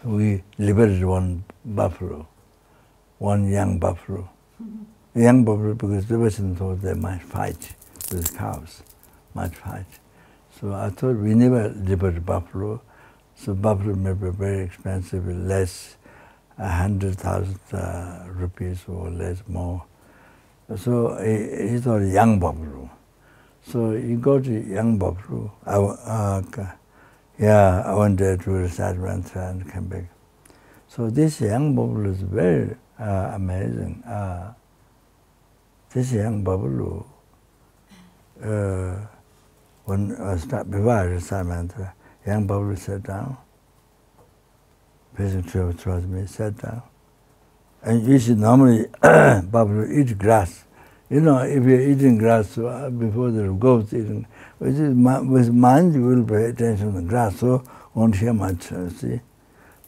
So we liberated one buffalo, one young buffalo. A young buffalo because the Western thought they might fight with cows, might fight. So I thought we never liberated buffalo. So buffalo may be very expensive, less 100,000 rupees or less more. So he thought young buffalo. So he got a young buffalo. I went there to recite mantra and came back. So this young buffalo is very amazing. This young buffalo, before I recite mantra, young buffalo sat down, facing towards me, sat down. And you see, normally buffalo eat grass. You know, if you're eating grass before the goats eating, with mind you will pay attention to the grass, so won't hear much, see.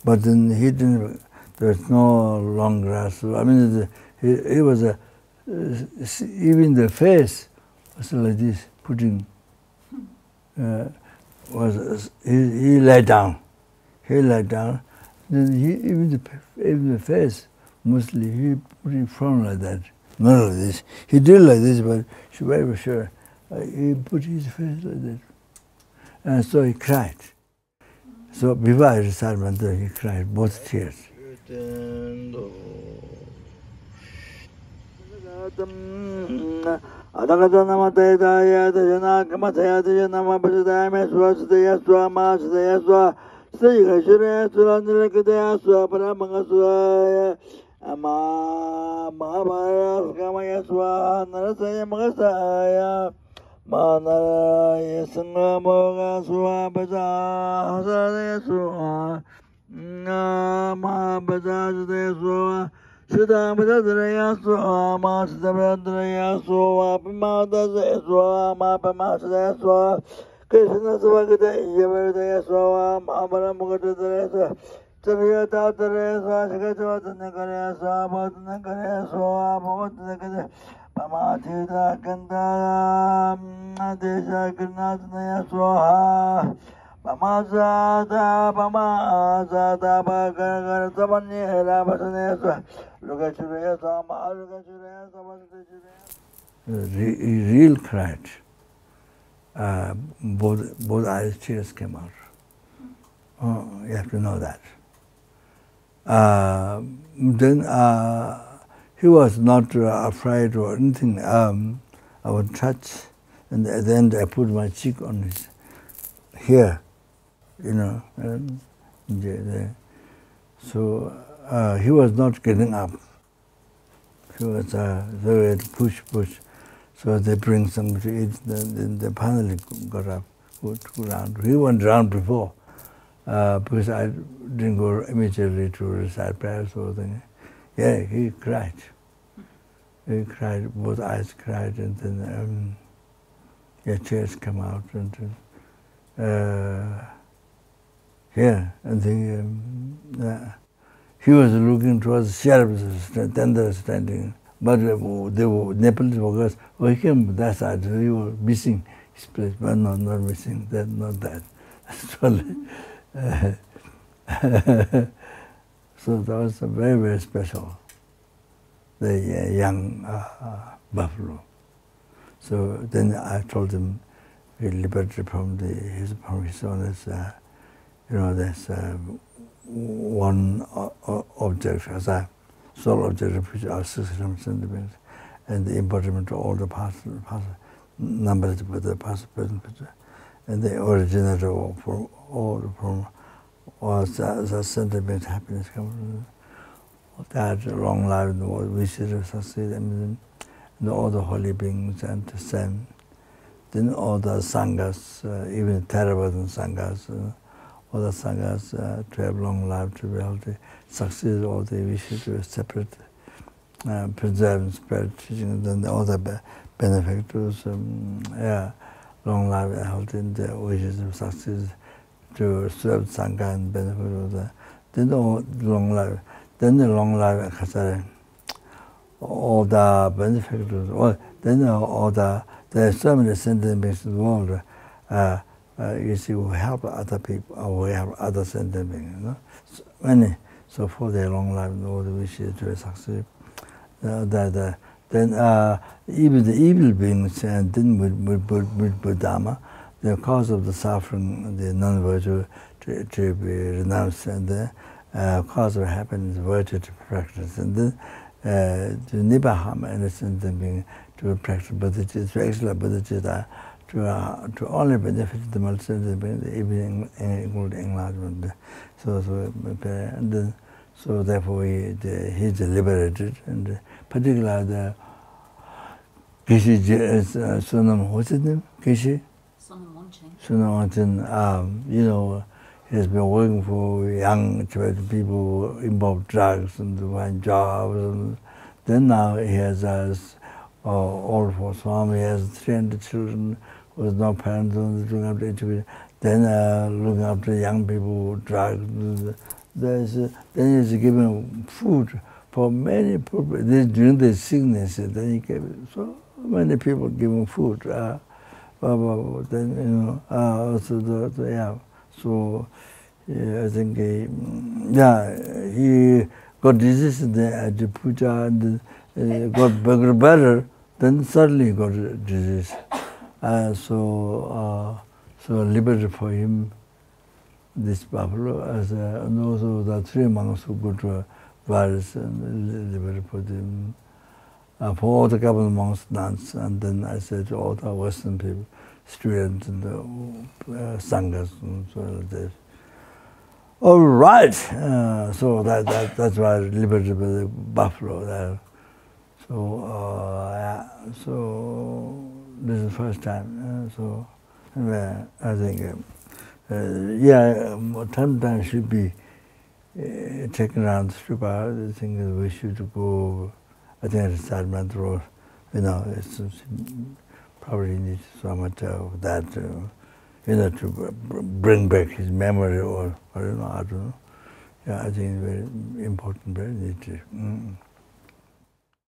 But then he didn't, there's no long grass. So, I mean, he was even the face was like this, putting, he lay down. He lay down. Then even the face, mostly he put it front like that. Not like this. He did like this, but she was very sure. He put his face like that. And so he cried. So before I recited mantra, he cried, both tears. He really cried. Both eyes tears came out. Oh, you have to know that. Then he was not afraid or anything. I would touch, and at the end I put my cheek on his hair, you know, and there. So he was not getting up. He was they had to push. So they bring something to eat. Then they finally got up, go round. He went round before, because I didn't go immediately to recite prayers or thing. Yeah, he cried. He cried, both eyes cried, and then tears come out, and and he was looking towards the sheriff's tender standing, but the Nepalese workers, he came that side, so he was missing his place, but no, not missing, that, not that. So that was very, very special, the young buffalo. So then I told him, he liberated from his own, there's one object as a sole object, which are 600 centimeters, and the embodiment of all the parts numbers with the past, present, future, and the originator from all the sentiment, happiness comes from that long life, and all wishes to succeed, and all the holy beings and the same. Then all the sanghas, even Theravada sanghas, all the sanghas to have long life, to be able to succeed all the wishes to separate, preserve and spread teaching, and then all the benefactors, long life, health, and the wishes to succeed, to serve sangha and benefit of the, then the long life, all the benefactors, then all the, there are so many sentient beings in the world, you see, we help other people, or we help other sentient beings. You know? So for their long life, all the wishes to succeed. Then even the evil beings didn't with Dharma, the cause of the suffering, the non-virtue to be renounced, and the cause of happiness, virtue to practice, and then to never harm any sentient being to practice Bodhichitta, to exercise Bodhichitta, to only benefit the multi-sentient beings, even including enlargement. So therefore he's liberated, and particularly the Geshe Sunam, what's his name? Geshe? Sunam Wanchen, you know, he's been working for young Tibetan people involved drugs and to find jobs, and then now he has all for Swami, he has 300 children with no parents looking after education, then looking after young people, drugs. Then he's giving food for many people. During the sickness, then he gave so many people giving food. Then you know, So I think he got disease at the puja and got better. Then suddenly he got disease. So liberated for him. This buffalo, and also the 3 monks who got virus and liberated for them, for all the government monks, nuns, and then I said to all the Western people, students and the sanghas and so like this. All right, so that's why I liberated by the buffalo there. So this is the first time. So anyway, I think. Time to time should be taken around the stupa. The thing is, we should go. I think it's retirement road. You know, it's probably needs so much of that. You know, to bring back his memory, or you know, I don't know. Yeah, I think it's very important, very needed.